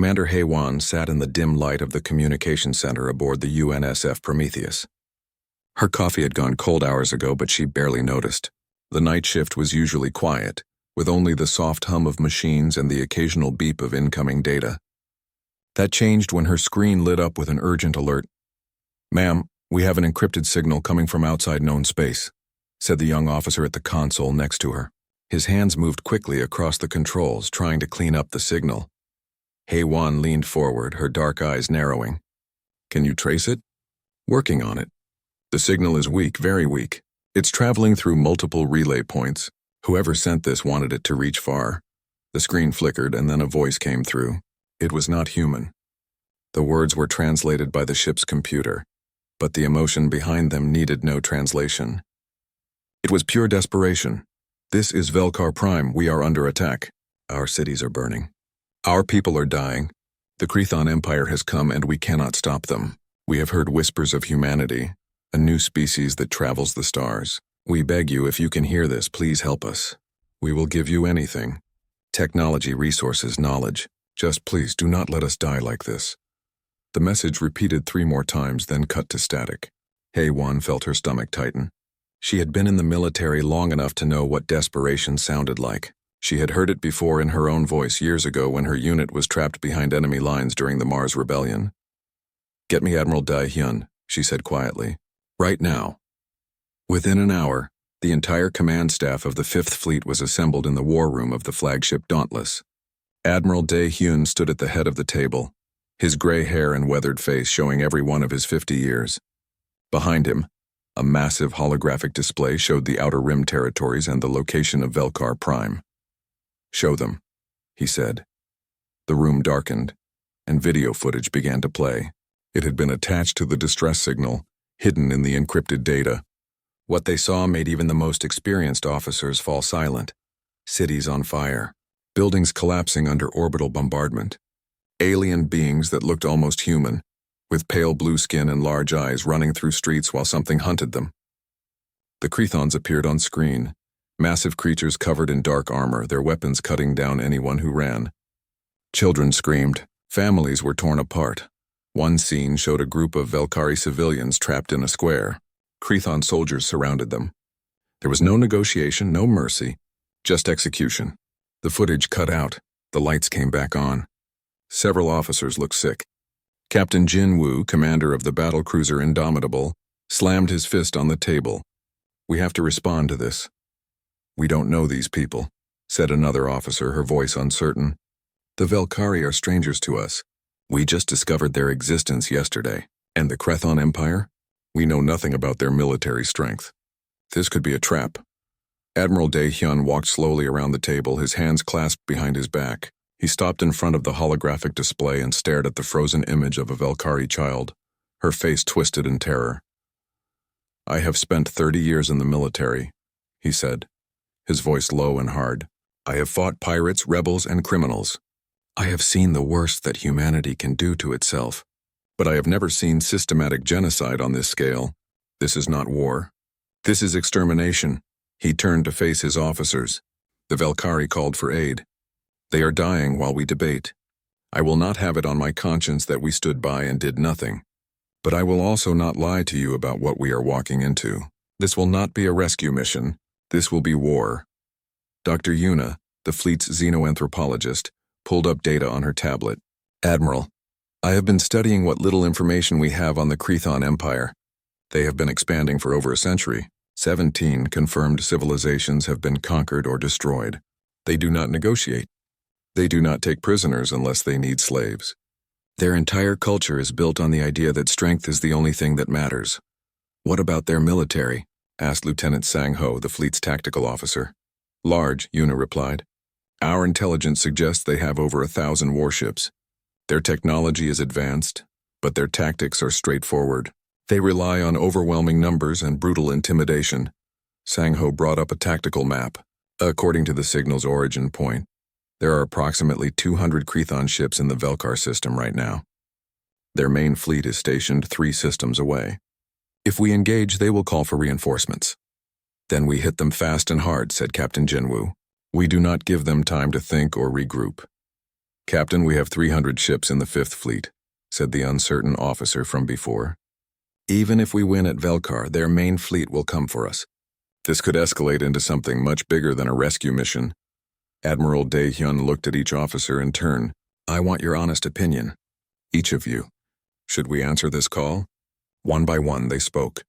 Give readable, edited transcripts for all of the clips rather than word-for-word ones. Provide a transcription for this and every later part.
Commander Haywan sat in the dim light of the communication center aboard the UNSF Prometheus. Her coffee had gone cold hours ago, but she barely noticed. The night shift was usually quiet, with only the soft hum of machines and the occasional beep of incoming data. That changed when her screen lit up with an urgent alert. "Ma'am, we have an encrypted signal coming from outside known space," said the young officer at the console next to her. His hands moved quickly across the controls, trying to clean up the signal. Haywan leaned forward, her dark eyes narrowing. "Can you trace it?" "Working on it. The signal is weak, very weak. It's traveling through multiple relay points. Whoever sent this wanted it to reach far." The screen flickered, and then a voice came through. It was not human. The words were translated by the ship's computer, but the emotion behind them needed no translation. It was pure desperation. "This is Velkar Prime. We are under attack. Our cities are burning. Our people are dying. The Krethon Empire has come and we cannot stop them. We have heard whispers of humanity, a new species that travels the stars. We beg you, if you can hear this, please help us. We will give you anything. Technology, resources, knowledge. Just please do not let us die like this." The message repeated 3 more times, then cut to static. Haywan felt her stomach tighten. She had been in the military long enough to know what desperation sounded like. She had heard it before in her own voice years ago when her unit was trapped behind enemy lines during the Mars Rebellion. "Get me Admiral Dae-hyun," she said quietly. "Right now." Within an hour, the entire command staff of the 5th Fleet was assembled in the war room of the flagship Dauntless. Admiral Dae-hyun stood at the head of the table, his gray hair and weathered face showing every one of his 50 years. Behind him, a massive holographic display showed the Outer Rim territories and the location of Velkar Prime. "Show them," he said. The room darkened, and video footage began to play. It had been attached to the distress signal, hidden in the encrypted data. What they saw made even the most experienced officers fall silent. Cities on fire, buildings collapsing under orbital bombardment, alien beings that looked almost human, with pale blue skin and large eyes running through streets while something hunted them. The Krethons appeared on screen, massive creatures covered in dark armor, their weapons cutting down anyone who ran. Children screamed. Families were torn apart. One scene showed a group of Velkari civilians trapped in a square. Krethon soldiers surrounded them. There was no negotiation, no mercy, just execution. The footage cut out. The lights came back on. Several officers looked sick. Captain Jin Woo, commander of the battlecruiser Indomitable, slammed his fist on the table. "We have to respond to this." "We don't know these people," said another officer, her voice uncertain. "The Velkari are strangers to us. We just discovered their existence yesterday. And the Krethon Empire? We know nothing about their military strength. This could be a trap." Admiral Dae-hyun walked slowly around the table, his hands clasped behind his back. He stopped in front of the holographic display and stared at the frozen image of a Velkari child, her face twisted in terror. "I have spent 30 years in the military," he said, his voice low and hard. "I have fought pirates, rebels, and criminals. I have seen the worst that humanity can do to itself. But I have never seen systematic genocide on this scale. This is not war. This is extermination." He turned to face his officers. The Velkari called for aid. "They are dying while we debate. I will not have it on my conscience that we stood by and did nothing. But I will also not lie to you about what we are walking into. This will not be a rescue mission. This will be war." Dr. Yuna, the fleet's xenoanthropologist, pulled up data on her tablet. "Admiral, I have been studying what little information we have on the Krethon Empire. They have been expanding for over a century. 17 confirmed civilizations have been conquered or destroyed. They do not negotiate. They do not take prisoners unless they need slaves. Their entire culture is built on the idea that strength is the only thing that matters." "What about their military?" asked Lieutenant Sang-ho, the fleet's tactical officer. "Large," Yuna replied. "Our intelligence suggests they have over 1,000 warships. Their technology is advanced, but their tactics are straightforward. They rely on overwhelming numbers and brutal intimidation." Sang-ho brought up a tactical map. According to the signal's origin point, there are approximately 200 Krethon ships in the Velkar system right now. Their main fleet is stationed 3 systems away. If we engage, they will call for reinforcements. "Then we hit them fast and hard," said Captain Jinwoo. "We do not give them time to think or regroup." "Captain, we have 300 ships in the Fifth Fleet," said the uncertain officer from before. "Even if we win at Velkar, their main fleet will come for us. This could escalate into something much bigger than a rescue mission." Admiral Dae-hyun looked at each officer in turn. "I want your honest opinion. Each of you. Should we answer this call?" One by one they spoke.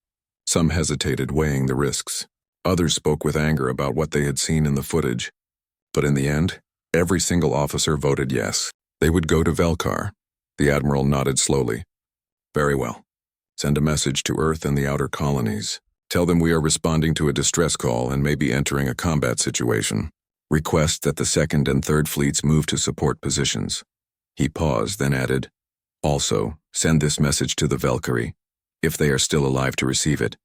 Some hesitated, weighing the risks. Others spoke with anger about what they had seen in the footage. But in the end, every single officer voted yes. They would go to Velkar. The Admiral nodded slowly. "Very well. Send a message to Earth and the outer colonies. Tell them we are responding to a distress call and may be entering a combat situation. Request that the Second and Third Fleets move to support positions." He paused, then added, "Also, send this message to the Valkyrie, if they are still alive to receive it.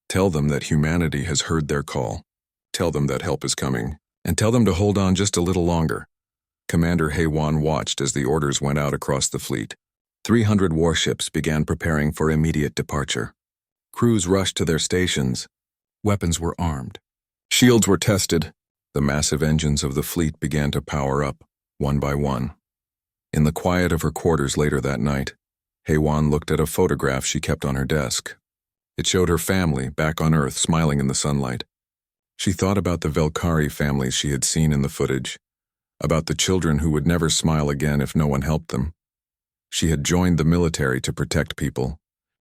Tell them that humanity has heard their call. Tell them that help is coming, and tell them to hold on just a little longer." Commander Haewon watched as the orders went out across the fleet. 300 warships began preparing for immediate departure. Crews rushed to their stations. Weapons were armed. Shields were tested. The massive engines of the fleet began to power up, one by one. In the quiet of her quarters later that night, Haewon looked at a photograph she kept on her desk. It showed her family back on Earth smiling in the sunlight. She thought about the Velkari families she had seen in the footage, about the children who would never smile again if no one helped them. She had joined the military to protect people,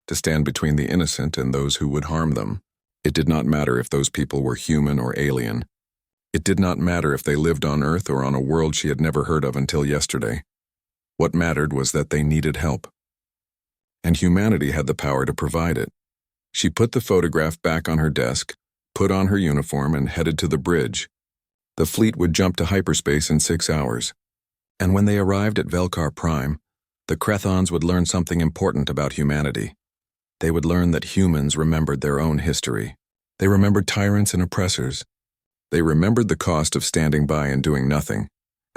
to stand between the innocent and those who would harm them. It did not matter if those people were human or alien. It did not matter if they lived on Earth or on a world she had never heard of until yesterday. What mattered was that they needed help. And humanity had the power to provide it. She put the photograph back on her desk, put on her uniform, and headed to the bridge. The fleet would jump to hyperspace in 6 hours. And when they arrived at Velkar Prime, the Crethons would learn something important about humanity. They would learn that humans remembered their own history. They remembered tyrants and oppressors. They remembered the cost of standing by and doing nothing.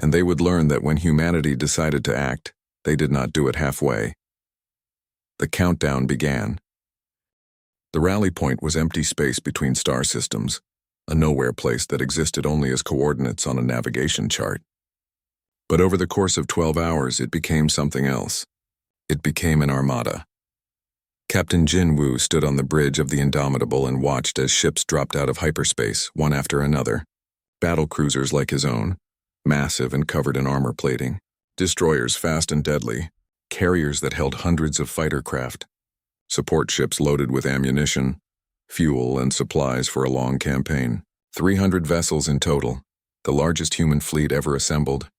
And they would learn that when humanity decided to act, they did not do it halfway. The countdown began. The rally point was empty space between star systems, a nowhere place that existed only as coordinates on a navigation chart. But over the course of 12 hours, it became something else. It became an armada. Captain Jin-woo stood on the bridge of the Indomitable and watched as ships dropped out of hyperspace, one after another. Battle cruisers like his own, massive and covered in armor plating, destroyers fast and deadly, carriers that held hundreds of fighter craft, support ships loaded with ammunition, fuel, and supplies for a long campaign. 300 vessels in total, the largest human fleet ever assembled.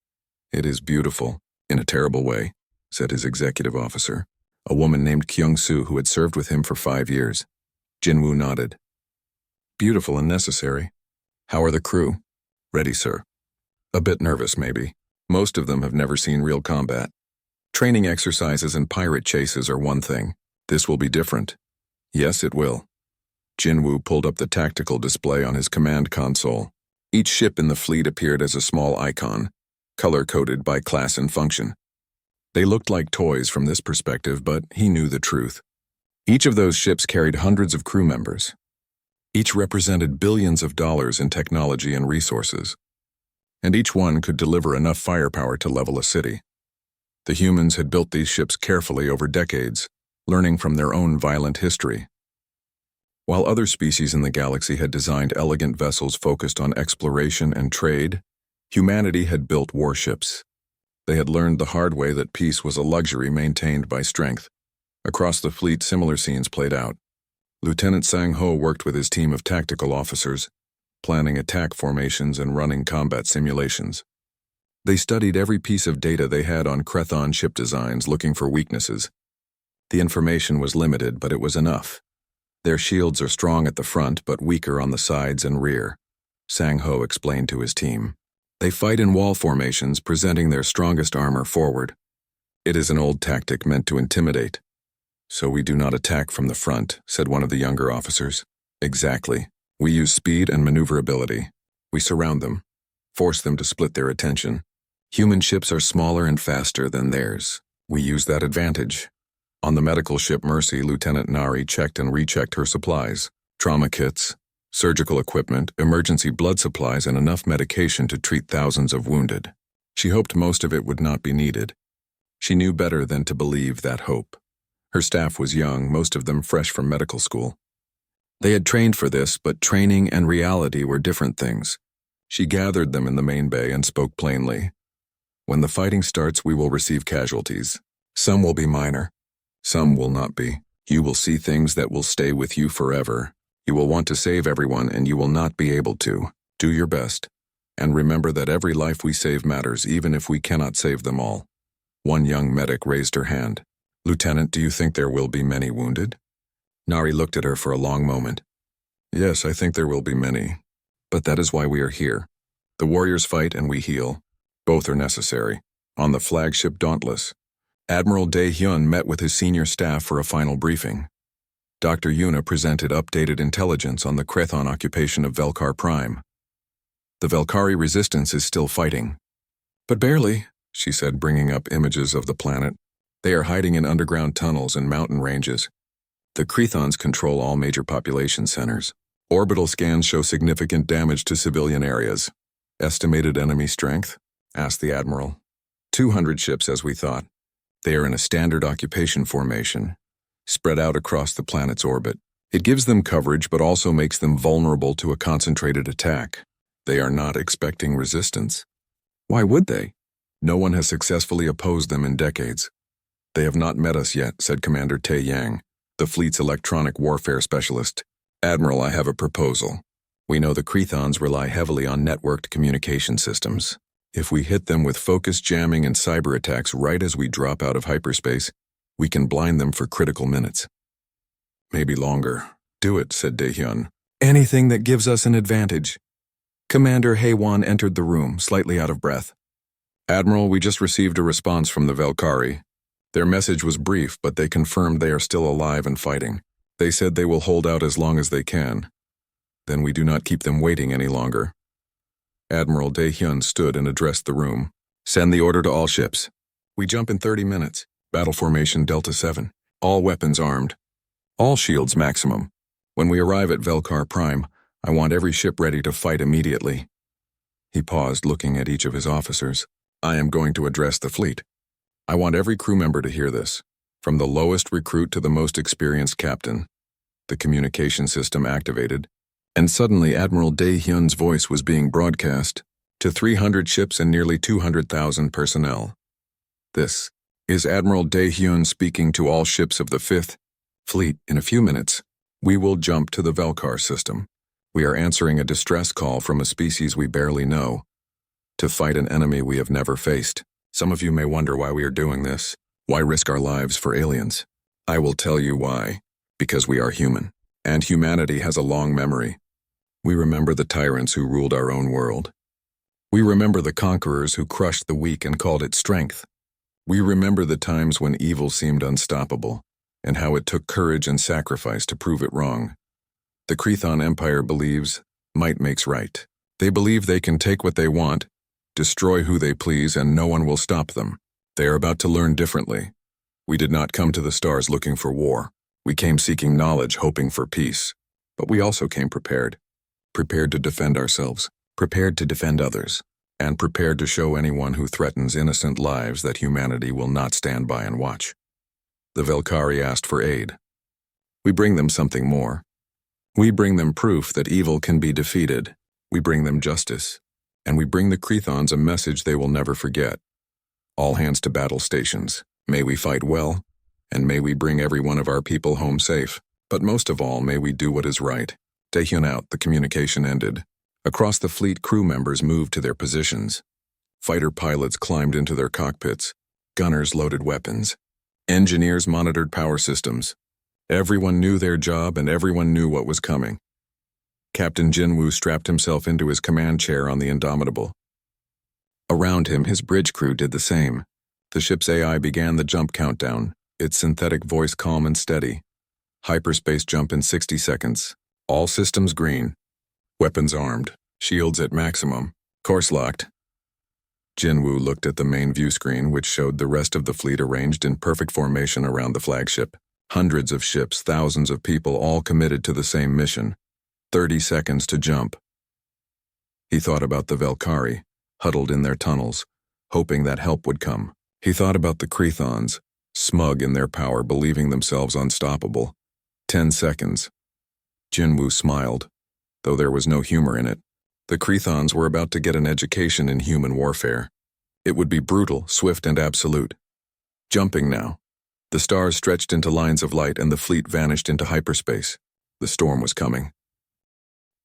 "It is beautiful, in a terrible way," said his executive officer, a woman named Kyung-soo who had served with him for 5 years. Jin-woo nodded. "Beautiful and necessary. How are the crew?" "Ready, sir. A bit nervous, maybe. Most of them have never seen real combat. Training exercises and pirate chases are one thing. This will be different." "Yes, it will." Jin-woo pulled up the tactical display on his command console. Each ship in the fleet appeared as a small icon, color-coded by class and function. They looked like toys from this perspective, but he knew the truth. Each of those ships carried hundreds of crew members. Each represented billions of dollars in technology and resources. And each one could deliver enough firepower to level a city. The humans had built these ships carefully over decades, learning from their own violent history. While other species in the galaxy had designed elegant vessels focused on exploration and trade, humanity had built warships. They had learned the hard way that peace was a luxury maintained by strength. Across the fleet, similar scenes played out. Lieutenant Sang-ho worked with his team of tactical officers, planning attack formations and running combat simulations. They studied every piece of data they had on Crethon ship designs, looking for weaknesses. The information was limited, but it was enough. Their shields are strong at the front, but weaker on the sides and rear, Sang-ho explained to his team. They fight in wall formations, presenting their strongest armor forward. It is an old tactic meant to intimidate. "So we do not attack from the front," said one of the younger officers. "Exactly. We use speed and maneuverability. We surround them, force them to split their attention. Human ships are smaller and faster than theirs. We use that advantage." On the medical ship Mercy, Lieutenant Nari checked and rechecked her supplies, trauma kits, surgical equipment, emergency blood supplies, and enough medication to treat thousands of wounded. She hoped most of it would not be needed. She knew better than to believe that hope. Her staff was young, most of them fresh from medical school. They had trained for this, but training and reality were different things. She gathered them in the main bay and spoke plainly. When the fighting starts, we will receive casualties. Some will be minor. Some will not be. You will see things that will stay with you forever. You will want to save everyone, and you will not be able to. Do your best. And remember that every life we save matters, even if we cannot save them all. One young medic raised her hand. Lieutenant, do you think there will be many wounded? Nari looked at her for a long moment. Yes, I think there will be many. But that is why we are here. The warriors fight and we heal. Both are necessary. On the flagship Dauntless, Admiral Dae-hyun met with his senior staff for a final briefing. Dr. Yuna presented updated intelligence on the Krethon occupation of Velkar Prime. The Velkari resistance is still fighting. But barely, she said, bringing up images of the planet. They are hiding in underground tunnels and mountain ranges. The Krethons control all major population centers. Orbital scans show significant damage to civilian areas. Estimated enemy strength? Asked the Admiral. 200 ships, as we thought. They are in a standard occupation formation, spread out across the planet's orbit. It gives them coverage, but also makes them vulnerable to a concentrated attack. They are not expecting resistance. Why would they? No one has successfully opposed them in decades. They have not met us yet, said Commander Tae Yang, the fleet's electronic warfare specialist. Admiral, I have a proposal. We know the Krethons rely heavily on networked communication systems. If we hit them with focused jamming and cyber attacks right as we drop out of hyperspace, we can blind them for critical minutes. Maybe longer. Do it, said Dae-hyun. Anything that gives us an advantage. Commander Hae-won entered the room, slightly out of breath. Admiral, we just received a response from the Velkari. Their message was brief, but they confirmed they are still alive and fighting. They said they will hold out as long as they can. Then we do not keep them waiting any longer. Admiral Dae-hyun stood and addressed the room. Send the order to all ships. We jump in 30 minutes. Battle formation Delta 7. All weapons armed. All shields maximum. When we arrive at Velkar Prime, I want every ship ready to fight immediately. He paused, looking at each of his officers. I am going to address the fleet. I want every crew member to hear this, from the lowest recruit to the most experienced captain. The communication system activated, and suddenly Admiral Dae-hyun's voice was being broadcast to 300 ships and nearly 200,000 personnel. This is Admiral Dae-hyun speaking to all ships of the 5th Fleet. In a few minutes, we will jump to the Velkar system. We are answering a distress call from a species we barely know, to fight an enemy we have never faced. Some of you may wonder why we are doing this. Why risk our lives for aliens? I will tell you why. Because we are human, and humanity has a long memory. We remember the tyrants who ruled our own world. We remember the conquerors who crushed the weak and called it strength. We remember the times when evil seemed unstoppable, and how it took courage and sacrifice to prove it wrong. The Krethon Empire believes might makes right. They believe they can take what they want, destroy who they please, and no one will stop them. They are about to learn differently. We did not come to the stars looking for war. We came seeking knowledge, hoping for peace. But we also came prepared. Prepared to defend ourselves, prepared to defend others, and prepared to show anyone who threatens innocent lives that humanity will not stand by and watch. The Velkari asked for aid. We bring them something more. We bring them proof that evil can be defeated. We bring them justice. And we bring the Krethons a message they will never forget. All hands to battle stations. May we fight well, and may we bring every one of our people home safe. But most of all, may we do what is right. Dae-hyun out, the communication ended. Across the fleet, crew members moved to their positions. Fighter pilots climbed into their cockpits. Gunners loaded weapons. Engineers monitored power systems. Everyone knew their job and everyone knew what was coming. Captain Jinwoo strapped himself into his command chair on the Indomitable. Around him, his bridge crew did the same. The ship's AI began the jump countdown, its synthetic voice calm and steady. Hyperspace jump in 60 seconds. All systems green. Weapons armed. Shields at maximum. Course locked. Jinwoo looked at the main view screen, which showed the rest of the fleet arranged in perfect formation around the flagship. Hundreds of ships, thousands of people, all committed to the same mission. 30 seconds to jump. He thought about the Velkari, huddled in their tunnels, hoping that help would come. He thought about the Crethons, smug in their power, believing themselves unstoppable. 10 seconds. Jinwoo smiled, though there was no humor in it. The Crethons were about to get an education in human warfare. It would be brutal, swift, and absolute. Jumping now. The stars stretched into lines of light and the fleet vanished into hyperspace. The storm was coming.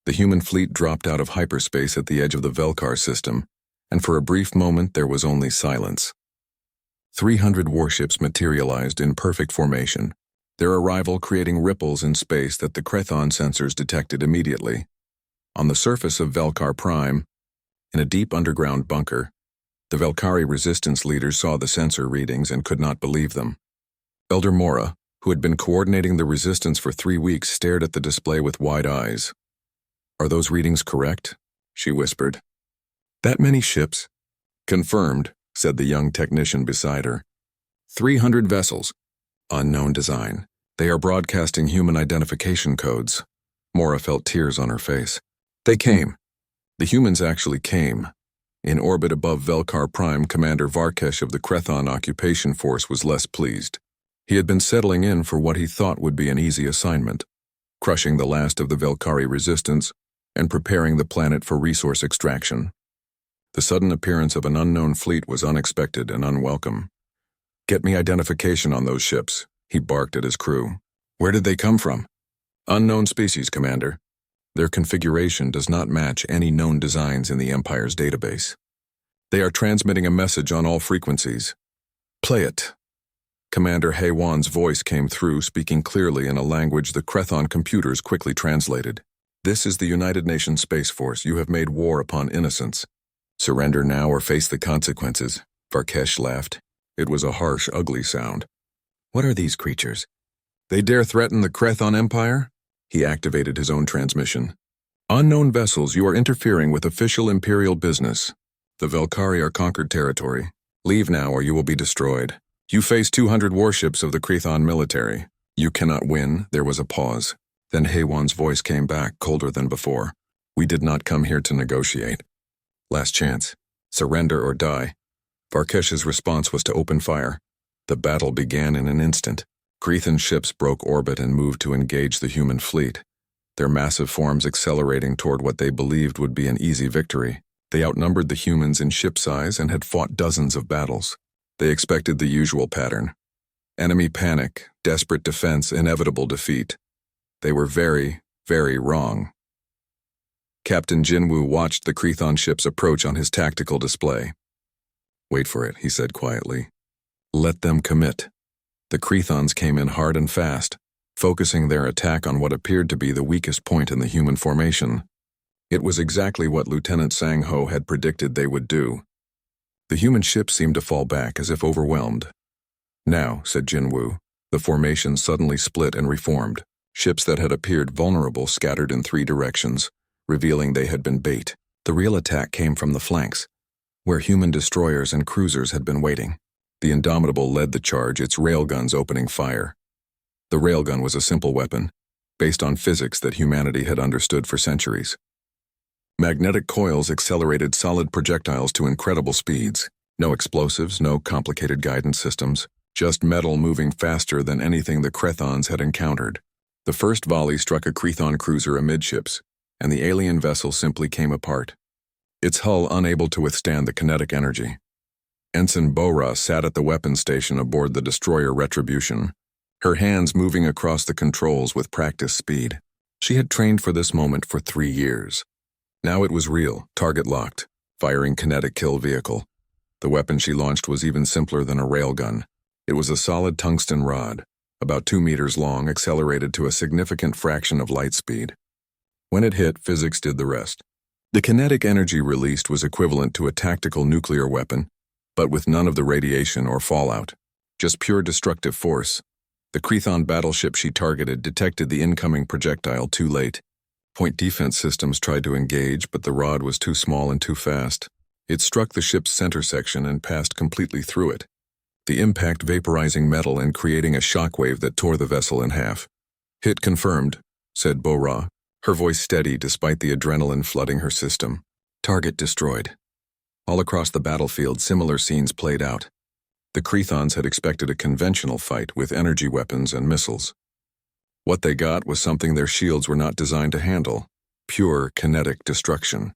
The human fleet dropped out of hyperspace at the edge of the Velkar system, and for a brief moment there was only silence. 300 warships materialized in perfect formation, their arrival creating ripples in space that the Crethon sensors detected immediately. On the surface of Velkar Prime, in a deep underground bunker, the Velkari resistance leaders saw the sensor readings and could not believe them. Elder Mora, who had been coordinating the resistance for 3 weeks, stared at the display with wide eyes. "Are those readings correct?" she whispered. "That many ships?" "Confirmed," said the young technician beside her. 300 vessels. Unknown design. They are broadcasting human identification codes. Mora felt tears on her face. They came. The humans actually came. In orbit above Velkar Prime, Commander Varkesh of the Crethon Occupation Force was less pleased. He had been settling in for what he thought would be an easy assignment, crushing the last of the Velkari resistance and preparing the planet for resource extraction. The sudden appearance of an unknown fleet was unexpected and unwelcome. "Get me identification on those ships," he barked at his crew. "Where did they come from?" "Unknown species, Commander. Their configuration does not match any known designs in the Empire's database. They are transmitting a message on all frequencies." "Play it." Commander Haywan's voice came through, speaking clearly in a language the Crethon computers quickly translated. "This is the United Nations Space Force. You have made war upon innocents. Surrender now or face the consequences." Varkesh laughed. It was a harsh, ugly sound. "What are these creatures? They dare threaten the Crethon Empire?" He activated his own transmission. "Unknown vessels, you are interfering with official Imperial business. The Velkari are conquered territory. Leave now or you will be destroyed. You face 200 warships of the Crethon military. You cannot win." There was a pause. Then Haywan's voice came back, colder than before. "We did not come here to negotiate. Last chance. Surrender or die." Varkesh's response was to open fire. The battle began in an instant. Crethon ships broke orbit and moved to engage the human fleet, their massive forms accelerating toward what they believed would be an easy victory. They outnumbered the humans in ship size and had fought dozens of battles. They expected the usual pattern. Enemy panic, desperate defense, inevitable defeat. They were very, very wrong. Captain Jinwoo watched the Crethon ships approach on his tactical display. "Wait for it," he said quietly. "Let them commit." The Crethons came in hard and fast, focusing their attack on what appeared to be the weakest point in the human formation. It was exactly what Lieutenant Sang-ho had predicted they would do. The human ships seemed to fall back as if overwhelmed. "Now," said Jinwoo, the formation suddenly split and reformed. Ships that had appeared vulnerable scattered in 3 directions, revealing they had been bait. The real attack came from the flanks, where human destroyers and cruisers had been waiting. The Indomitable led the charge, its railguns opening fire. The railgun was a simple weapon, based on physics that humanity had understood for centuries. Magnetic coils accelerated solid projectiles to incredible speeds. No explosives, no complicated guidance systems, just metal moving faster than anything the Crethons had encountered. The first volley struck a Crethon cruiser amidships, and the alien vessel simply came apart, its hull unable to withstand the kinetic energy. Ensign Bora sat at the weapons station aboard the destroyer Retribution, her hands moving across the controls with practiced speed. She had trained for this moment for 3 years. Now it was real, target locked, firing kinetic kill vehicle. The weapon she launched was even simpler than a railgun. It was a solid tungsten rod, about 2 meters long, accelerated to a significant fraction of light speed. When it hit, physics did the rest. The kinetic energy released was equivalent to a tactical nuclear weapon, but with none of the radiation or fallout, just pure destructive force. The Crethon battleship she targeted detected the incoming projectile too late. Point defense systems tried to engage, but the rod was too small and too fast. It struck the ship's center section and passed completely through it, the impact vaporizing metal and creating a shockwave that tore the vessel in half. "Hit confirmed," said Bora, her voice steady despite the adrenaline flooding her system. "Target destroyed." All across the battlefield, similar scenes played out. The Crethons had expected a conventional fight with energy weapons and missiles. What they got was something their shields were not designed to handle: pure kinetic destruction.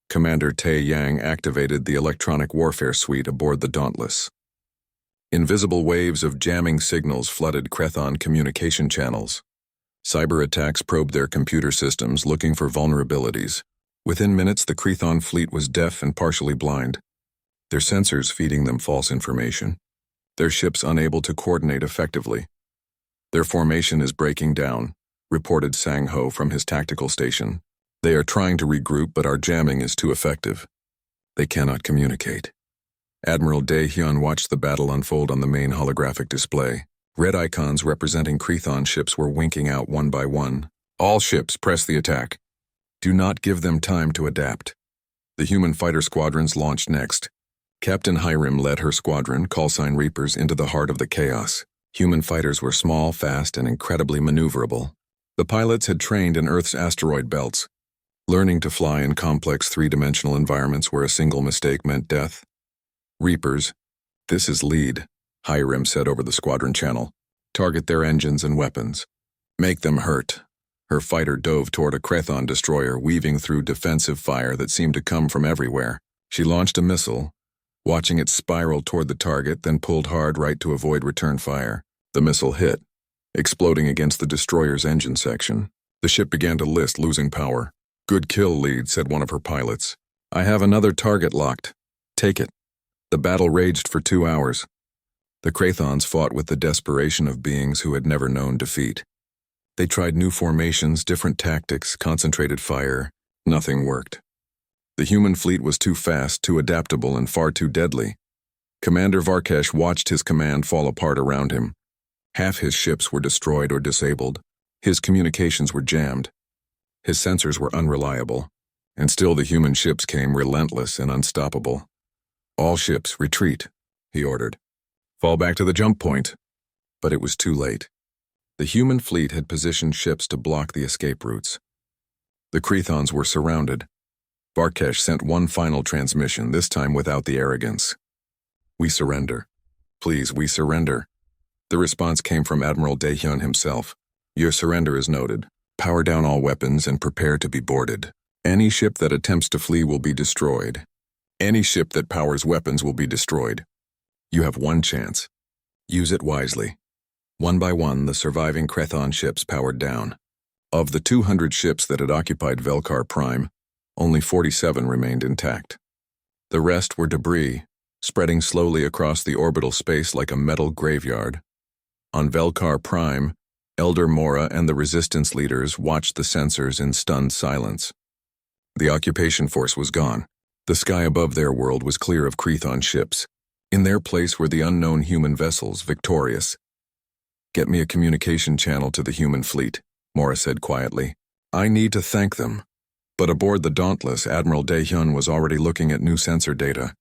Commander Tai Yang activated the electronic warfare suite aboard the Dauntless. Invisible waves of jamming signals flooded Crethon communication channels. Cyber attacks probed their computer systems, looking for vulnerabilities. Within minutes, the Crethon fleet was deaf and partially blind, their sensors feeding them false information, their ships unable to coordinate effectively. Their formation is breaking down, reported Sang Ho from his tactical station. They are trying to regroup, but our jamming is too effective. They cannot communicate. Admiral Dae Hyun watched the battle unfold on the main holographic display. Red icons representing Crethon ships were winking out one by one. All ships, press the attack. Do not give them time to adapt. The human fighter squadrons launched next. Captain Hiram led her squadron, callsign Reapers, into the heart of the chaos. Human fighters were small, fast, and incredibly maneuverable. The pilots had trained in Earth's asteroid belts, learning to fly in complex three-dimensional environments where a single mistake meant death. Reapers, this is lead, Hiram said over the squadron channel. Target their engines and weapons. Make them hurt. Her fighter dove toward a Crethon destroyer, weaving through defensive fire that seemed to come from everywhere. She launched a missile, watching it spiral toward the target, then pulled hard right to avoid return fire. The missile hit, exploding against the destroyer's engine section. The ship began to list, losing power. Good kill, lead, said one of her pilots. I have another target locked. Take it. The battle raged for 2 hours. The Crethons fought with the desperation of beings who had never known defeat. They tried new formations, different tactics, concentrated fire. Nothing worked. The human fleet was too fast, too adaptable, and far too deadly. Commander Varkesh watched his command fall apart around him. Half his ships were destroyed or disabled. His communications were jammed. His sensors were unreliable. And still the human ships came, relentless and unstoppable. All ships, retreat, he ordered. Fall back to the jump point. But it was too late. The human fleet had positioned ships to block the escape routes. The Crethons were surrounded. Varkesh sent one final transmission, this time without the arrogance. We surrender. Please, we surrender. The response came from Admiral Dae Hyun himself. Your surrender is noted. Power down all weapons and prepare to be boarded. Any ship that attempts to flee will be destroyed. Any ship that powers weapons will be destroyed. You have one chance. Use it wisely. One by one, the surviving Crethon ships powered down. Of the 200 ships that had occupied Velkar Prime, only 47 remained intact. The rest were debris, spreading slowly across the orbital space like a metal graveyard. On Velkar Prime, Elder Mora and the resistance leaders watched the sensors in stunned silence. The occupation force was gone. The sky above their world was clear of Crethon ships. In their place were the unknown human vessels, victorious. Get me a communication channel to the human fleet, Mora said quietly. I need to thank them. But aboard the Dauntless, Admiral Dae Hyun was already looking at new sensor data.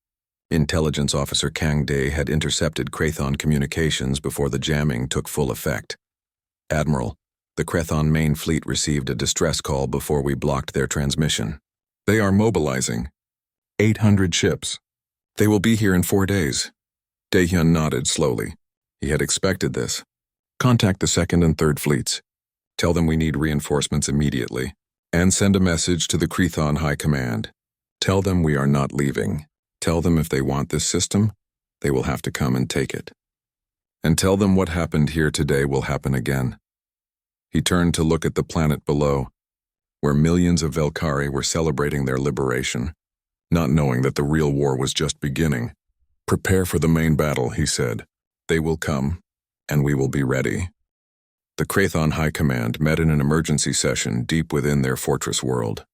Intelligence Officer Kang Dae had intercepted Crethon communications before the jamming took full effect. Admiral, the Crethon main fleet received a distress call before we blocked their transmission. They are mobilizing. 800 ships. They will be here in 4 days. Dae Hyun nodded slowly. He had expected this. Contact the 2nd and 3rd fleets. Tell them we need reinforcements immediately. And send a message to the Crethon High Command. Tell them we are not leaving. Tell them if they want this system, they will have to come and take it. And tell them what happened here today will happen again. He turned to look at the planet below, where millions of Velkari were celebrating their liberation, not knowing that the real war was just beginning. Prepare for the main battle, he said. They will come, and we will be ready. The Crethon High Command met in an emergency session deep within their fortress world.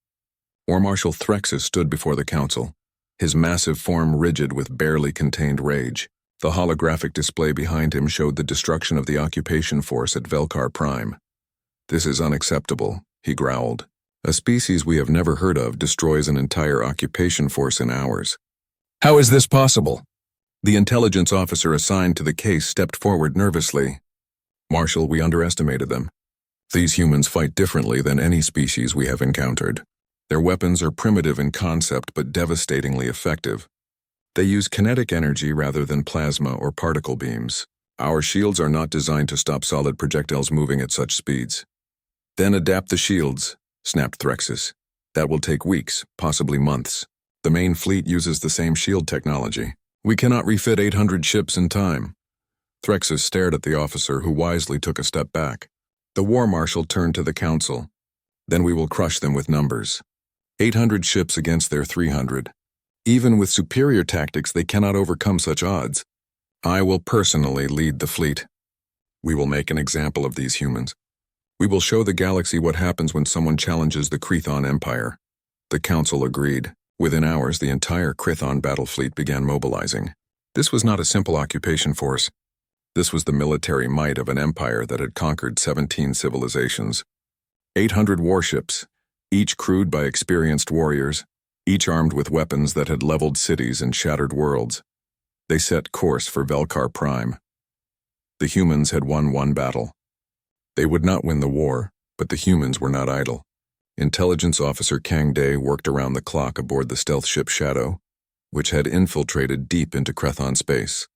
War Marshal Threxus stood before the council, his massive form rigid with barely contained rage. The holographic display behind him showed the destruction of the occupation force at Velkar Prime. This is unacceptable, he growled. A species we have never heard of destroys an entire occupation force in hours. How is this possible? The intelligence officer assigned to the case stepped forward nervously. Marshal, we underestimated them. These humans fight differently than any species we have encountered. Their weapons are primitive in concept but devastatingly effective. They use kinetic energy rather than plasma or particle beams. Our shields are not designed to stop solid projectiles moving at such speeds. Then adapt the shields, snapped Threxus. That will take weeks, possibly months. The main fleet uses the same shield technology. We cannot refit 800 ships in time. Threxus stared at the officer, who wisely took a step back. The war marshal turned to the council. Then we will crush them with numbers. 800 ships against their 300. Even with superior tactics, they cannot overcome such odds. I will personally lead the fleet. We will make an example of these humans. We will show the galaxy what happens when someone challenges the Krython Empire. The council agreed. Within hours, the entire Krython battle fleet began mobilizing. This was not a simple occupation force. This was the military might of an empire that had conquered 17 civilizations. 800 warships, each crewed by experienced warriors, each armed with weapons that had leveled cities and shattered worlds. They set course for Velkar Prime. The humans had won one battle. They would not win the war, but the humans were not idle. Intelligence Officer Kang Day worked around the clock aboard the stealth ship Shadow, which had infiltrated deep into Krython space.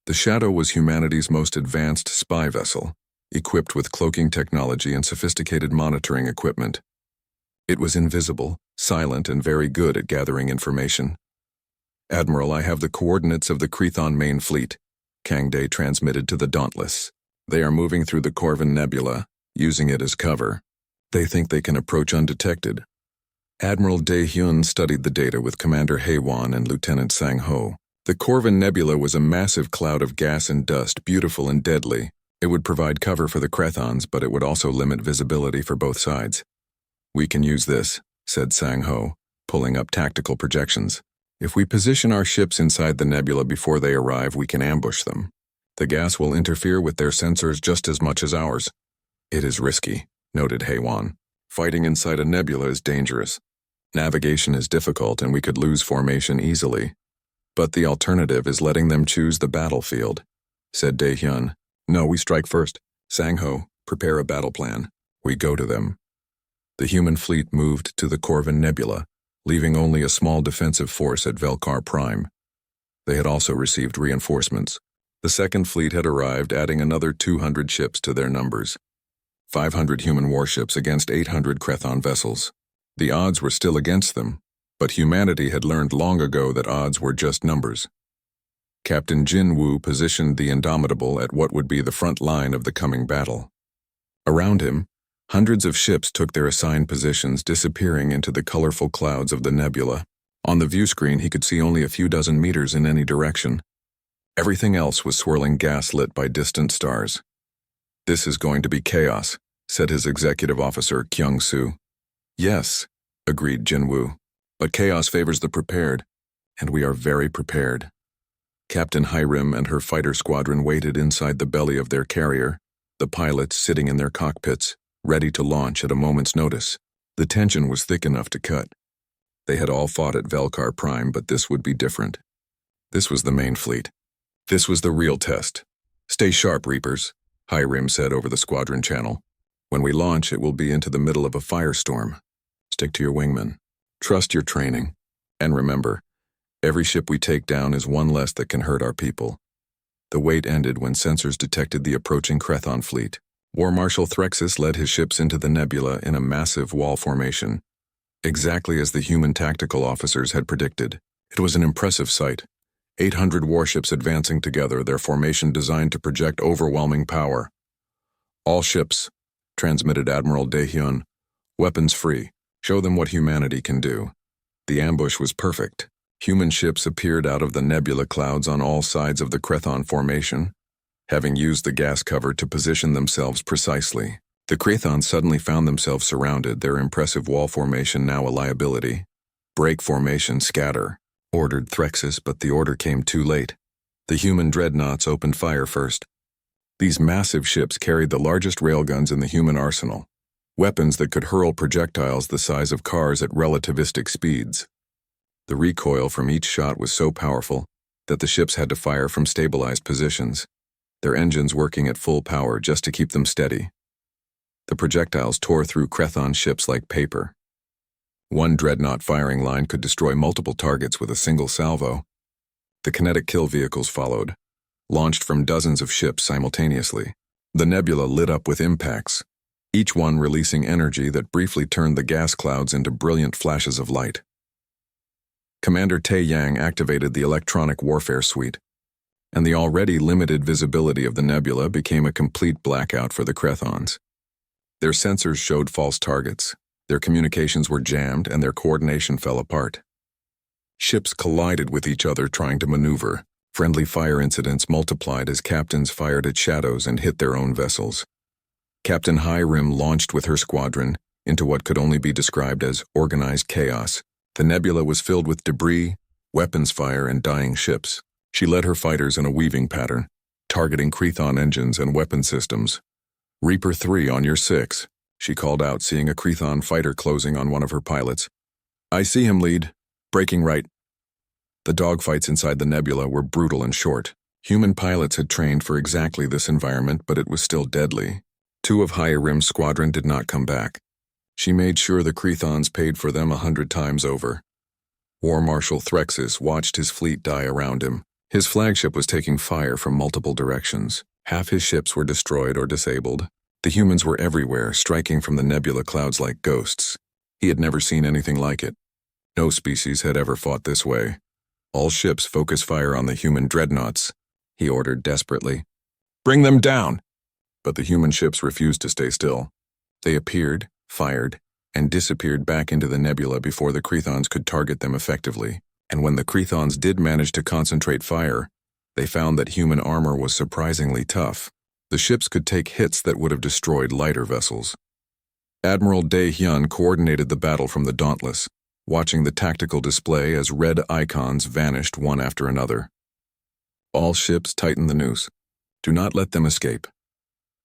The Shadow was humanity's most advanced spy vessel, equipped with cloaking technology and sophisticated monitoring equipment. It was invisible, silent, and very good at gathering information. Admiral, I have the coordinates of the Krython main fleet, Kang Day transmitted to the Dauntless. They are moving through the Corvin Nebula, using it as cover. They think they can approach undetected. Admiral Dae-hyun studied the data with Commander Hae-won and Lieutenant Sang-ho. The Corvin Nebula was a massive cloud of gas and dust, beautiful and deadly. It would provide cover for the Krythons, but it would also limit visibility for both sides. We can use this, said Sang-ho, pulling up tactical projections. If we position our ships inside the nebula before they arrive, we can ambush them. The gas will interfere with their sensors just as much as ours. It is risky, noted Hae-won. Fighting inside a nebula is dangerous. Navigation is difficult and we could lose formation easily. But the alternative is letting them choose the battlefield, said Dae-hyun. No, we strike first. Sang-ho, prepare a battle plan. We go to them. The human fleet moved to the Corvin Nebula, leaving only a small defensive force at Velkar Prime. They had also received reinforcements. The second fleet had arrived, adding another 200 ships to their numbers. 500 human warships against 800 Krython vessels. The odds were still against them, but humanity had learned long ago that odds were just numbers. Captain Jin Woo positioned the Indomitable at what would be the front line of the coming battle. Around him, hundreds of ships took their assigned positions, disappearing into the colorful clouds of the nebula. On the view screen, he could see only a few dozen meters in any direction. Everything else was swirling gas lit by distant stars. This is going to be chaos, said his executive officer, Kyung-soo. Yes, agreed Jin-woo, but chaos favors the prepared, and we are very prepared. Captain Hyrim and her fighter squadron waited inside the belly of their carrier, the pilots sitting in their cockpits, ready to launch at a moment's notice. The tension was thick enough to cut. They had all fought at Velkar Prime, but this would be different. This was the main fleet. This was the real test. Stay sharp, Reapers, Hyrim said over the squadron channel. When we launch, it will be into the middle of a firestorm. Stick to your wingmen. Trust your training. And remember, every ship we take down is one less that can hurt our people. The wait ended when sensors detected the approaching Krython fleet. War Marshal Threxus led his ships into the nebula in a massive wall formation, exactly as the human tactical officers had predicted. It was an impressive sight. 800 warships advancing together, their formation designed to project overwhelming power. All ships, transmitted Admiral Dae-hyun, weapons free. Show them what humanity can do. The ambush was perfect. Human ships appeared out of the nebula clouds on all sides of the Krython formation, having used the gas cover to position themselves precisely. The Krythons suddenly found themselves surrounded, their impressive wall formation now a liability. Break formation, scatter, ordered Threxus, but the order came too late. The human dreadnoughts opened fire first. These massive ships carried the largest railguns in the human arsenal, weapons that could hurl projectiles the size of cars at relativistic speeds. The recoil from each shot was so powerful that the ships had to fire from stabilized positions, their engines working at full power just to keep them steady. The projectiles tore through Krython ships like paper. One dreadnought firing line could destroy multiple targets with a single salvo. The kinetic kill vehicles followed, launched from dozens of ships simultaneously. The nebula lit up with impacts, each one releasing energy that briefly turned the gas clouds into brilliant flashes of light. Commander Tai Yang activated the electronic warfare suite, and the already limited visibility of the nebula became a complete blackout for the Crethons. Their sensors showed false targets, their communications were jammed, and their coordination fell apart. Ships collided with each other trying to maneuver. Friendly fire incidents multiplied as captains fired at shadows and hit their own vessels. Captain Highrim launched with her squadron into what could only be described as organized chaos. The nebula was filled with debris, weapons fire, and dying ships. She led her fighters in a weaving pattern, targeting Crethon engines and weapon systems. "Reaper 3 on your 6, she called out, seeing a Crethon fighter closing on one of her pilots. "I see him, lead. Breaking right." The dogfights inside the nebula were brutal and short. Human pilots had trained for exactly this environment, but it was still deadly. 2 of Highrim's squadron did not come back. She made sure the Crethons paid for them 100 times over. War Marshal Threxus watched his fleet die around him. His flagship was taking fire from multiple directions. Half his ships were destroyed or disabled. The humans were everywhere, striking from the nebula clouds like ghosts. He had never seen anything like it. No species had ever fought this way. "All ships focus fire on the human dreadnoughts," he ordered desperately. "Bring them down!" But the human ships refused to stay still. They appeared, fired, and disappeared back into the nebula before the Crethons could target them effectively. And when the Crethons did manage to concentrate fire, they found that human armor was surprisingly tough. The ships could take hits that would have destroyed lighter vessels. Admiral Dae-hyun coordinated the battle from the Dauntless, watching the tactical display as red icons vanished one after another. "All ships tighten the noose. Do not let them escape."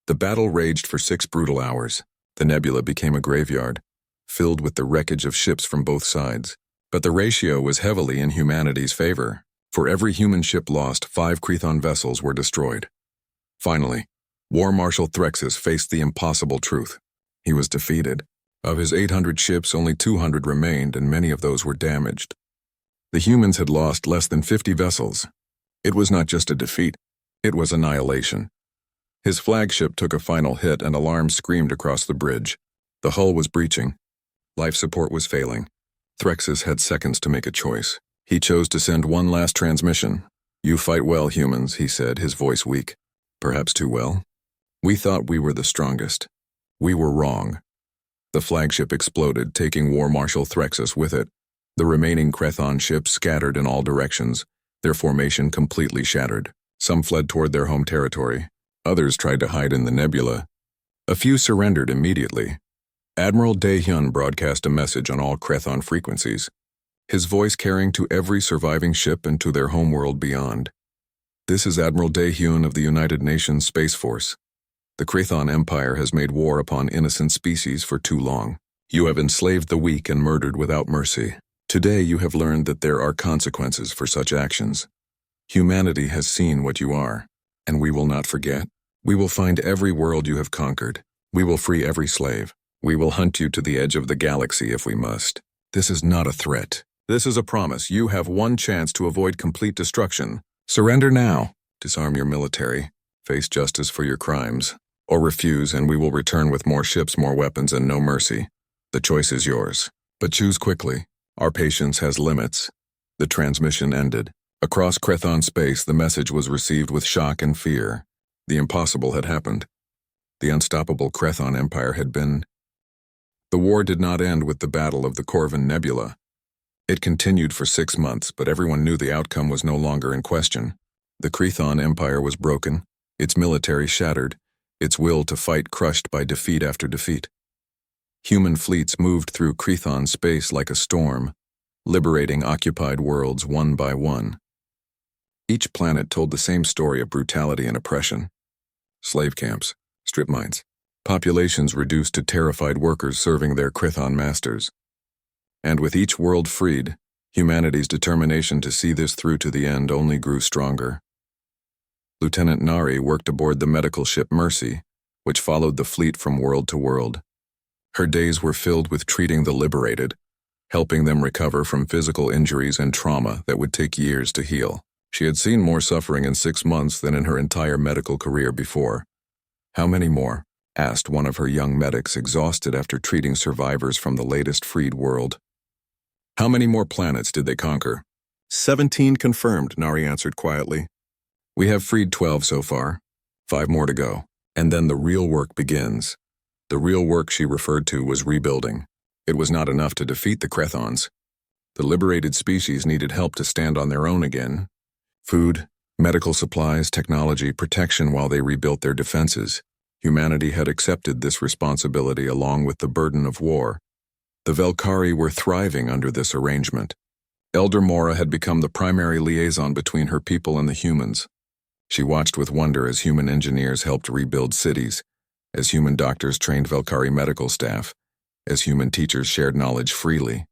The battle raged for 6 brutal hours. The nebula became a graveyard, filled with the wreckage of ships from both sides. But the ratio was heavily in humanity's favor. For every human ship lost, 5 Crethon vessels were destroyed. Finally, War Marshal Threxus faced the impossible truth. He was defeated. Of his 800 ships, only 200 remained, and many of those were damaged. The humans had lost less than 50 vessels. It was not just a defeat, it was annihilation. His flagship took a final hit and alarms screamed across the bridge. The hull was breaching. Life support was failing. Threxus had seconds to make a choice. He chose to send one last transmission. "You fight well, humans," he said, his voice weak. "Perhaps too well. We thought we were the strongest. We were wrong." The flagship exploded, taking War Marshal Threxus with it. The remaining Crethon ships scattered in all directions, their formation completely shattered. Some fled toward their home territory. Others tried to hide in the nebula. A few surrendered immediately. Admiral Dae-hyun broadcast a message on all Crethon frequencies, his voice carrying to every surviving ship and to their homeworld beyond. "This is Admiral Dae-hyun of the United Nations Space Force. The Crethon Empire has made war upon innocent species for too long. You have enslaved the weak and murdered without mercy. Today you have learned that there are consequences for such actions. Humanity has seen what you are, and we will not forget. We will find every world you have conquered. We will free every slave. We will hunt you to the edge of the galaxy if we must. This is not a threat. This is a promise. You have one chance to avoid complete destruction. Surrender now. Disarm your military. Face justice for your crimes. Or refuse, and we will return with more ships, more weapons, and no mercy. The choice is yours. But choose quickly. Our patience has limits." The transmission ended. Across Crethon space, the message was received with shock and fear. The impossible had happened. The unstoppable Crethon Empire had been. The war did not end with the Battle of the Corvin Nebula. It continued for 6 months, but everyone knew the outcome was no longer in question. The Crethon Empire was broken, its military shattered, its will to fight crushed by defeat after defeat. Human fleets moved through Crethon space like a storm, liberating occupied worlds one by one. Each planet told the same story of brutality and oppression. Slave camps, strip mines, populations reduced to terrified workers serving their Crethon masters. And with each world freed, humanity's determination to see this through to the end only grew stronger. Lieutenant Nari worked aboard the medical ship Mercy, which followed the fleet from world to world. Her days were filled with treating the liberated, helping them recover from physical injuries and trauma that would take years to heal. She had seen more suffering in 6 months than in her entire medical career before. "How many more?" asked one of her young medics, exhausted after treating survivors from the latest freed world. "How many more planets did they conquer?" 17 confirmed, Nari answered quietly. "We have freed 12 so far. 5 more to go. And then the real work begins." The real work she referred to was rebuilding. It was not enough to defeat the Crethons. The liberated species needed help to stand on their own again. Food, medical supplies, technology, protection while they rebuilt their defenses. Humanity had accepted this responsibility along with the burden of war. The Velkari were thriving under this arrangement. Elder Mora had become the primary liaison between her people and the humans. She watched with wonder as human engineers helped rebuild cities, as human doctors trained Velkari medical staff, as human teachers shared knowledge freely.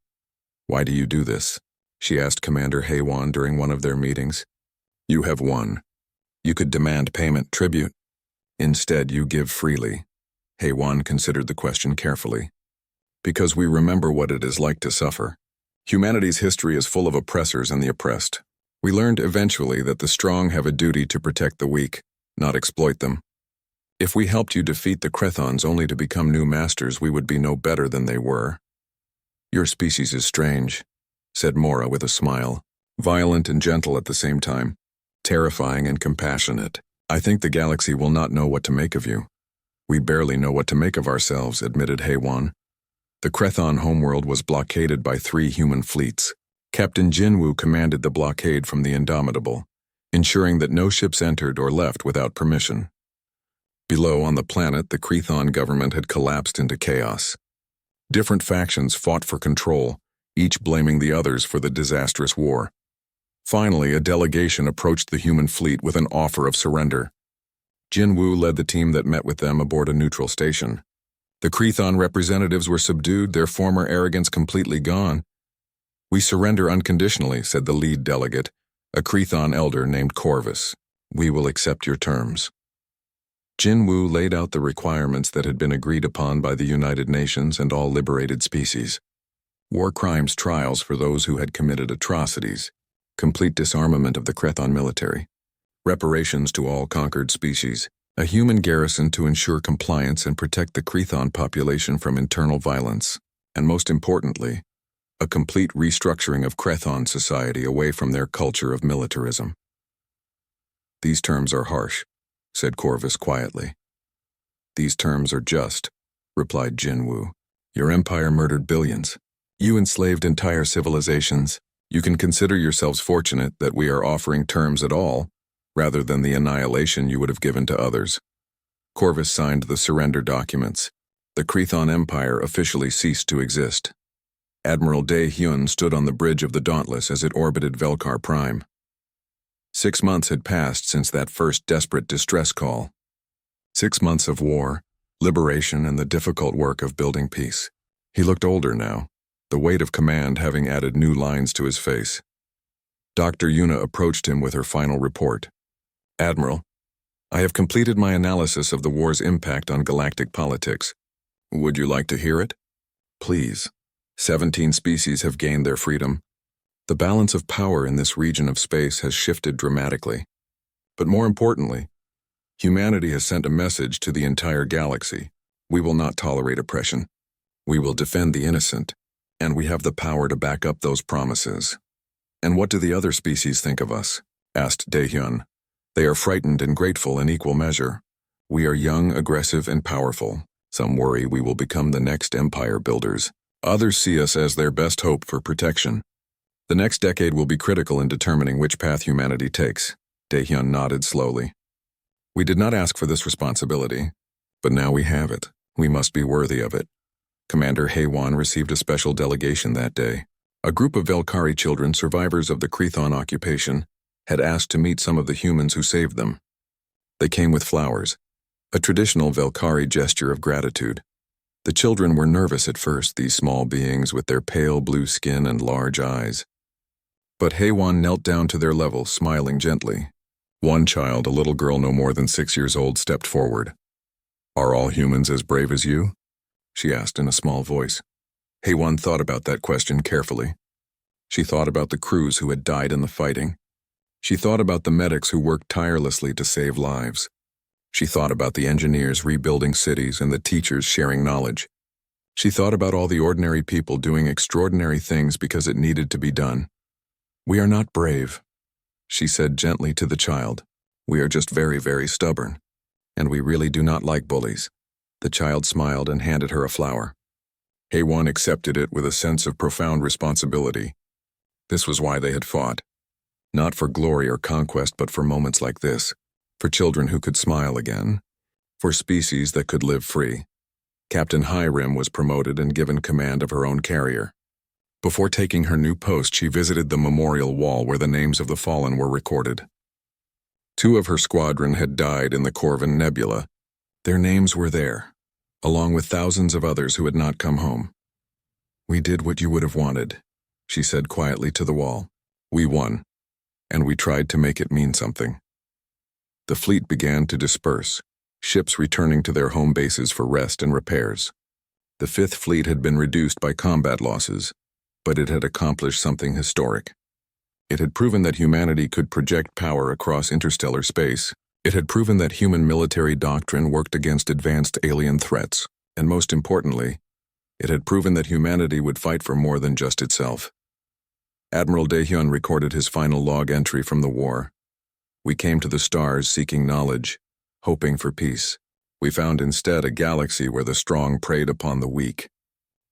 "Why do you do this?" she asked Commander Haywan during one of their meetings. "You have won. You could demand payment, tribute. Instead, you give freely." Haywan considered the question carefully. "Because we remember what it is like to suffer. Humanity's history is full of oppressors and the oppressed. We learned eventually that the strong have a duty to protect the weak, not exploit them. If we helped you defeat the Crethons only to become new masters, we would be no better than they were." "Your species is strange," said Mora with a smile, violent and gentle at the same time, terrifying and compassionate. "I think the galaxy will not know what to make of you." "We barely know what to make of ourselves," admitted Haywan. The Crethon homeworld was blockaded by 3 human fleets. Captain Jinwu commanded the blockade from the Indomitable, ensuring that no ships entered or left without permission. Below on the planet, the Crethon government had collapsed into chaos. Different factions fought for control, each blaming the others for the disastrous war. Finally, a delegation approached the human fleet with an offer of surrender. Jinwu led the team that met with them aboard a neutral station. The Crethon representatives were subdued, their former arrogance completely gone. "We surrender unconditionally," said the lead delegate, a Crethon elder named Corvus. "We will accept your terms." Jinwu laid out the requirements that had been agreed upon by the United Nations and all liberated species. War crimes trials for those who had committed atrocities, complete disarmament of the Crethon military, reparations to all conquered species, a human garrison to ensure compliance and protect the Crethon population from internal violence, and most importantly, a complete restructuring of Crethon society away from their culture of militarism. "These terms are harsh," said Corvus quietly. "These terms are just," replied Jinwu. "Your empire murdered billions. You enslaved entire civilizations. You can consider yourselves fortunate that we are offering terms at all, rather than the annihilation you would have given to others." Corvus signed the surrender documents. The Crethon Empire officially ceased to exist. Admiral Dae-hyun stood on the bridge of the Dauntless as it orbited Velkar Prime. 6 months had passed since that first desperate distress call. 6 months of war, liberation, and the difficult work of building peace. He looked older now, the weight of command having added new lines to his face. Dr. Yuna approached him with her final report. "Admiral, I have completed my analysis of the war's impact on galactic politics. Would you like to hear it?" "Please." 17 species have gained their freedom. The balance of power in this region of space has shifted dramatically. But more importantly, humanity has sent a message to the entire galaxy. We will not tolerate oppression. We will defend the innocent, and we have the power to back up those promises. "And what do the other species think of us?" asked Dae-hyun. "They are frightened and grateful in equal measure. We are young, aggressive, and powerful. Some worry we will become the next empire builders. Others see us as their best hope for protection. The next decade will be critical in determining which path humanity takes." Dae-hyun nodded slowly. "We did not ask for this responsibility, but now we have it. We must be worthy of it." Commander Haywan received a special delegation that day. A group of Velkari children, survivors of the Crethon occupation, had asked to meet some of the humans who saved them. They came with flowers, a traditional Velkari gesture of gratitude. The children were nervous at first, these small beings with their pale blue skin and large eyes. But Haywan knelt down to their level, smiling gently. One child, a little girl no more than 6 years old, stepped forward. "Are all humans as brave as you?" she asked in a small voice. Heywan thought about that question carefully. She thought about the crews who had died in the fighting. She thought about the medics who worked tirelessly to save lives. She thought about the engineers rebuilding cities and the teachers sharing knowledge. She thought about all the ordinary people doing extraordinary things because it needed to be done. "We are not brave," she said gently to the child. "We are just very, very stubborn. And we really do not like bullies." The child smiled and handed her a flower. Heywan accepted it with a sense of profound responsibility. This was why they had fought. Not for glory or conquest, but for moments like this. For children who could smile again. For species that could live free. Captain Highrim was promoted and given command of her own carrier. Before taking her new post, she visited the memorial wall where the names of the fallen were recorded. 2 of her squadron had died in the Corvin Nebula. Their names were there, along with thousands of others who had not come home. "We did what you would have wanted," she said quietly to the wall. "We won, and we tried to make it mean something." The fleet began to disperse, ships returning to their home bases for rest and repairs. The Fifth Fleet had been reduced by combat losses, but it had accomplished something historic. It had proven that humanity could project power across interstellar space. It had proven that human military doctrine worked against advanced alien threats, and most importantly, it had proven that humanity would fight for more than just itself. Admiral Daehyun recorded his final log entry from the war. "We came to the stars seeking knowledge, hoping for peace. We found instead a galaxy where the strong preyed upon the weak."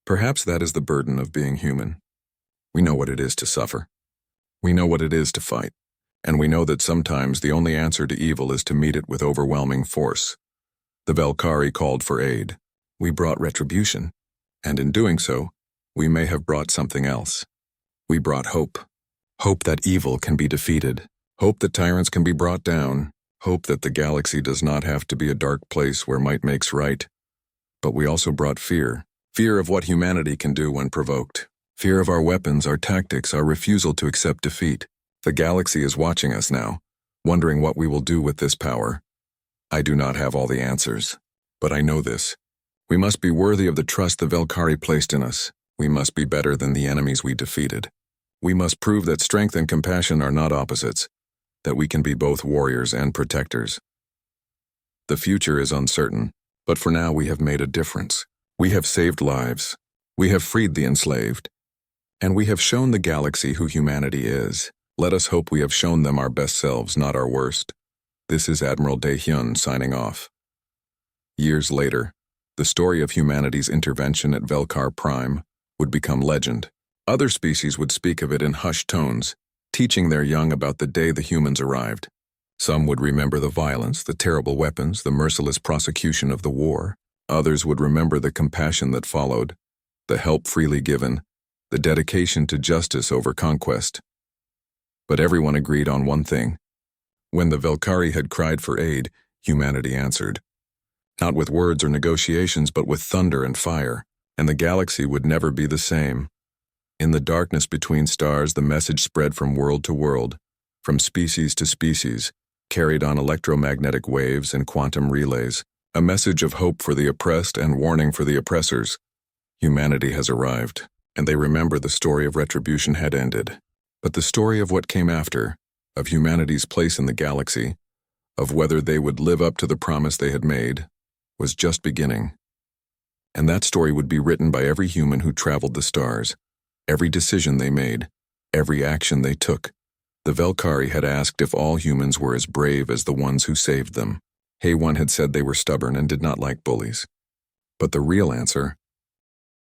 Perhaps that is the burden of being human. We know what it is to suffer. We know what it is to fight. And we know that sometimes the only answer to evil is to meet it with overwhelming force. The Valkyrie called for aid. We brought retribution. And in doing so, we may have brought something else. We brought hope. Hope that evil can be defeated. Hope that tyrants can be brought down. Hope that the galaxy does not have to be a dark place where might makes right. But we also brought fear. Fear of what humanity can do when provoked. Fear of our weapons, our tactics, our refusal to accept defeat. The galaxy is watching us now, wondering what we will do with this power. I do not have all the answers, but I know this. We must be worthy of the trust the Valkyrie placed in us. We must be better than the enemies we defeated. We must prove that strength and compassion are not opposites, that we can be both warriors and protectors. The future is uncertain, but for now we have made a difference. We have saved lives. We have freed the enslaved. And we have shown the galaxy who humanity is. Let us hope we have shown them our best selves, not our worst. This is Admiral Daehyun signing off. Years later, the story of humanity's intervention at Velkar Prime would become legend. Other species would speak of it in hushed tones, teaching their young about the day the humans arrived. Some would remember the violence, the terrible weapons, the merciless prosecution of the war. Others would remember the compassion that followed, the help freely given, the dedication to justice over conquest. But everyone agreed on one thing. When the Valkyrie had cried for aid, humanity answered. Not with words or negotiations, but with thunder and fire, and the galaxy would never be the same. In the darkness between stars, the message spread from world to world, from species to species, carried on electromagnetic waves and quantum relays, a message of hope for the oppressed and warning for the oppressors. Humanity has arrived, and they remember the story of retribution had ended. But the story of what came after, of humanity's place in the galaxy, of whether they would live up to the promise they had made, was just beginning. And that story would be written by every human who traveled the stars, every decision they made, every action they took. The Valkyrie had asked if all humans were as brave as the ones who saved them. Heywan had said they were stubborn and did not like bullies. But the real answer